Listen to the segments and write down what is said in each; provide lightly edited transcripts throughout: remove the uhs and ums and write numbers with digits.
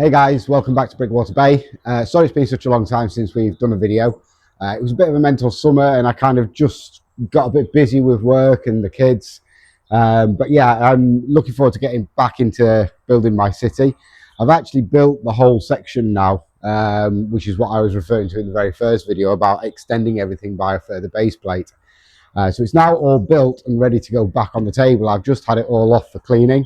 Hey guys, welcome back to Brickwaterbay. Sorry it's been such a long time since we've done a video. It was a bit of a mental summer and I kind of just got a bit busy with work and the kids. But yeah, I'm looking forward to getting back into building my city. I've actually built the whole section now, which is what I was referring to in the very first video about extending everything by a further base plate. So it's now all built and ready to go back on the table. I've just had it all off for cleaning.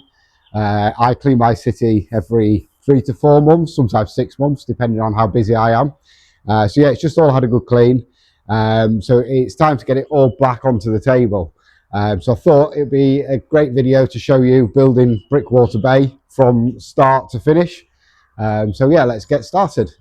I clean my city every 3 to 4 months, sometimes 6 months, depending on how busy I am. So yeah, it's just all had a good clean. So it's time to get it all back onto the table. So I thought it'd be a great video to show you building Brickwaterbay from start to finish. So yeah, let's get started.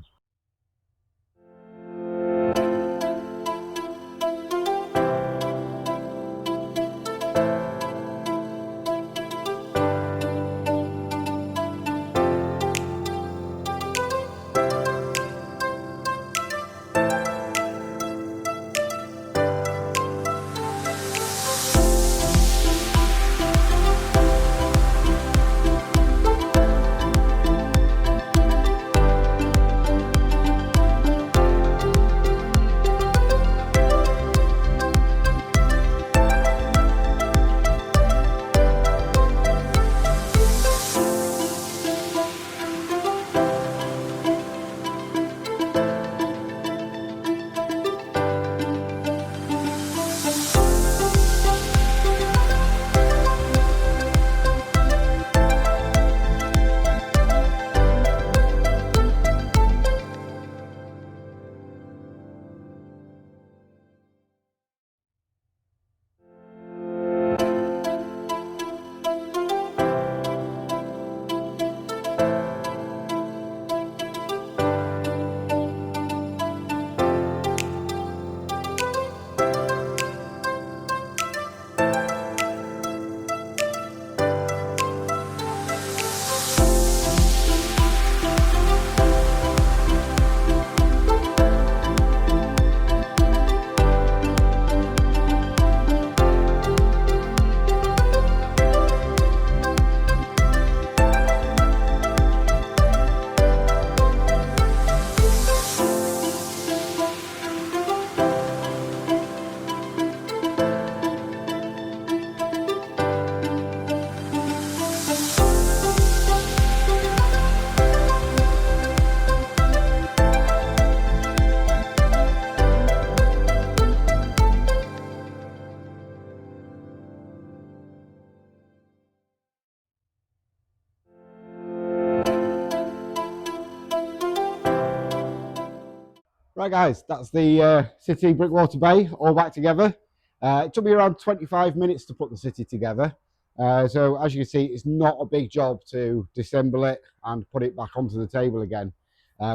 Right guys, that's the city Brickwaterbay all back together. It took me around 25 minutes to put the city together. So as you can see, it's not a big job to disassemble it and put it back onto the table again,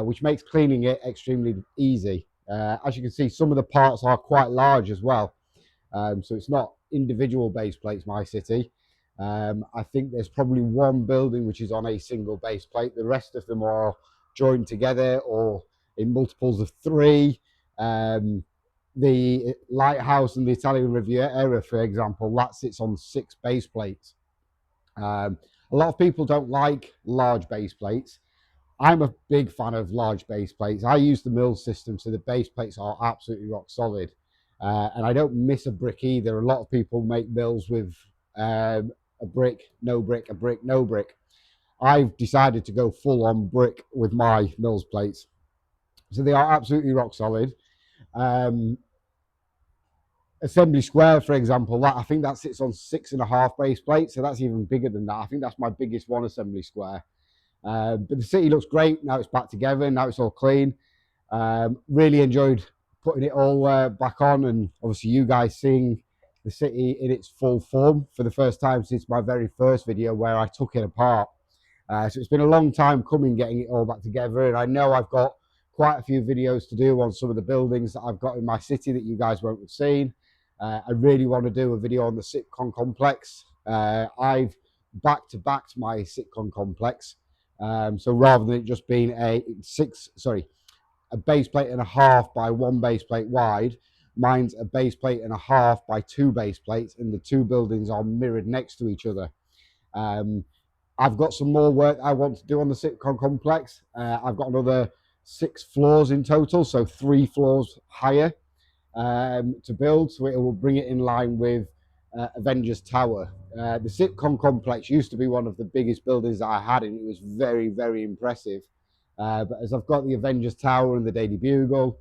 which makes cleaning it extremely easy. As you can see, some of the parts are quite large as well. So it's not individual base plates, my city. I think there's probably one building which is on a single base plate. The rest of them are joined together or in multiples of 3. The lighthouse and the Italian Riviera, for example, that sits on 6 base plates. A lot of people don't like large base plates. I'm a big fan of large base plates. I use the mill system, so the base plates are absolutely rock solid. And I don't miss a brick either. A lot of people make mills with a brick, no brick, a brick, no brick. I've decided to go full on brick with my mills plates. So they are absolutely rock solid. Assembly Square, for example, that I think that sits on 6.5 base plates. So that's even bigger than that. I think that's my biggest one, Assembly Square. But the city looks great. Now it's back together. Now it's all clean. Really enjoyed putting it all back on, and obviously you guys seeing the city in its full form for the first time since my very first video where I took it apart. So it's been a long time coming getting it all back together, and I know I've got quite a few videos to do on some of the buildings that I've got in my city that you guys won't have seen. I really want to do a video on the sitcom complex. I've back-to-backed my sitcom complex. So rather than it just being a base plate and a half by 1 base plate wide, mine's a base plate and a half by 2 base plates, and the 2 buildings are mirrored next to each other. I've got some more work I want to do on the sitcom complex. I've got another 6 floors in total, so 3 floors higher to build, so it will bring it in line with Avengers Tower. The sitcom complex used to be one of the biggest buildings that I had, and it was very, very impressive. But as I've got the Avengers Tower and the Daily Bugle,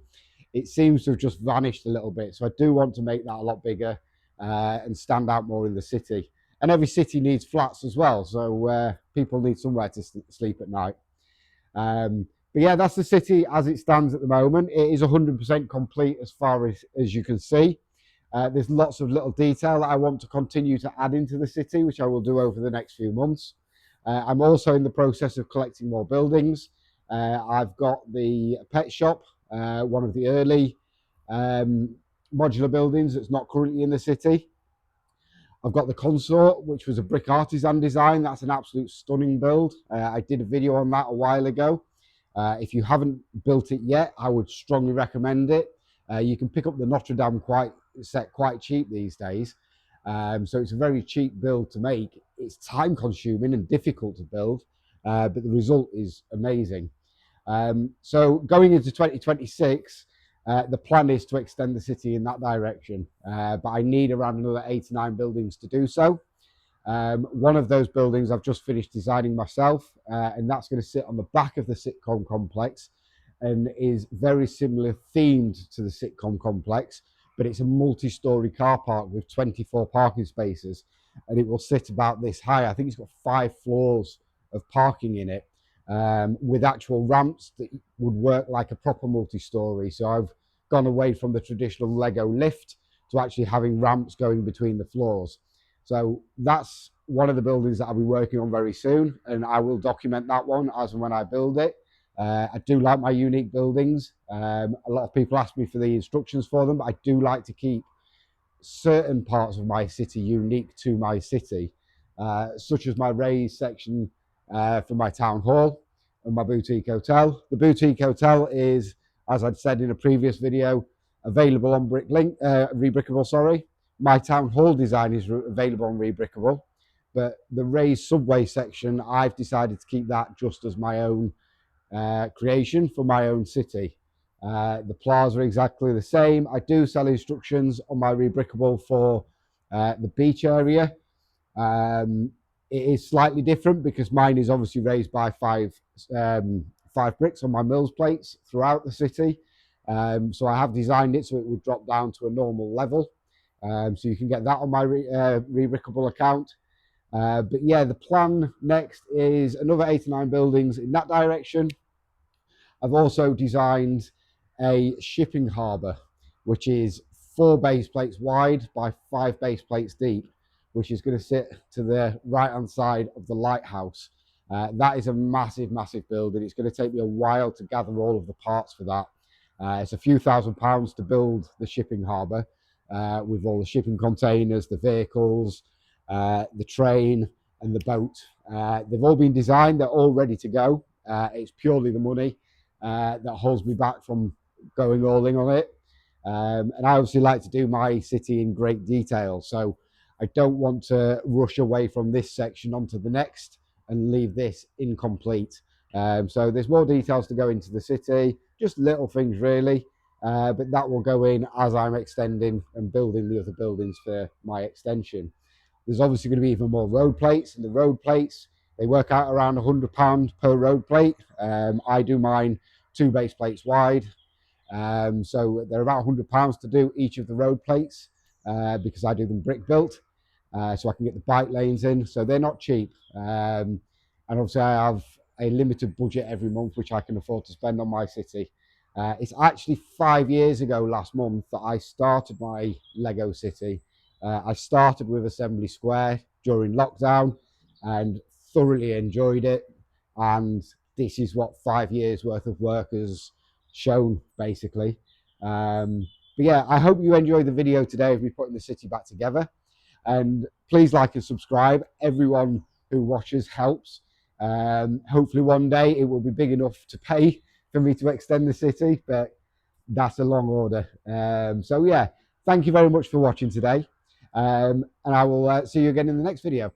it seems to have just vanished a little bit. So I do want to make that a lot bigger and stand out more in the city. And every city needs flats as well, so people need somewhere to sleep at night. But yeah, that's the city as it stands at the moment. It is 100% complete as far as you can see. There's lots of little detail that I want to continue to add into the city, which I will do over the next few months. I'm also in the process of collecting more buildings. I've got the pet shop, one of the early modular buildings that's not currently in the city. I've got the consort, which was a brick artisan design. That's an absolute stunning build. I did a video on that a while ago. If you haven't built it yet, I would strongly recommend it. You can pick up the Notre Dame set quite cheap these days. So it's a very cheap build to make. It's time consuming and difficult to build, but the result is amazing. So going into 2026, the plan is to extend the city in that direction, but I need around another 8 to 9 buildings to do so. One of those buildings I've just finished designing myself, and that's going to sit on the back of the sitcom complex and is very similar themed to the sitcom complex, but it's a multi-story car park with 24 parking spaces, and it will sit about this high. I think it's got 5 floors of parking in it, with actual ramps that would work like a proper multi-story. So I've gone away from the traditional Lego lift to actually having ramps going between the floors. So that's one of the buildings that I'll be working on very soon, and I will document that one as and when I build it. I do like my unique buildings. A lot of people ask me for the instructions for them, but I do like to keep certain parts of my city unique to my city, such as my raised section for my town hall and my boutique hotel. The boutique hotel is, as I'd said in a previous video, available on Rebrickable, sorry. My town hall design is available on Rebrickable, but the raised subway section, I've decided to keep that just as my own creation for my own city. The plaza are exactly the same. I do sell instructions on my Rebrickable for the beach area. It is slightly different because mine is obviously raised by five bricks on my mills plates throughout the city. So I have designed it so it would drop down to a normal level. So you can get that on my Rebrickable account. But yeah, the plan next is another 8 to 9 buildings in that direction. I've also designed a shipping harbour, which is 4 base plates wide by 5 base plates deep, which is going to sit to the right-hand side of the lighthouse. That is a massive, massive building. It's going to take me a while to gather all of the parts for that. It's a few £1,000s to build the shipping harbour with all the shipping containers, the vehicles, the train and the boat. They've all been designed. They're all ready to go. It's purely the money that holds me back from going all in on it. And I obviously like to do my city in great detail. So I don't want to rush away from this section onto the next and leave this incomplete. So there's more details to go into the city, just little things really, but that will go in as I'm extending and building the other buildings for my extension. There's obviously going to be even more road plates, and the road plates, they work out around £100 per road plate. I do mine 2 base plates wide. So they're about £100 to do each of the road plates because I do them brick built. So I can get the bike lanes in. So they're not cheap. And obviously I have a limited budget every month, which I can afford to spend on my city. It's actually 5 years ago last month that I started my Lego city. I started with Assembly Square during lockdown and thoroughly enjoyed it. And this is what 5 years worth of work has shown, basically. But yeah, I hope you enjoyed the video today of me putting the city back together. And please like and subscribe. Everyone who watches helps. Hopefully one day it will be big enough to pay for me to extend the city, but that's a long order. So yeah, thank you very much for watching today. And I will see you again in the next video.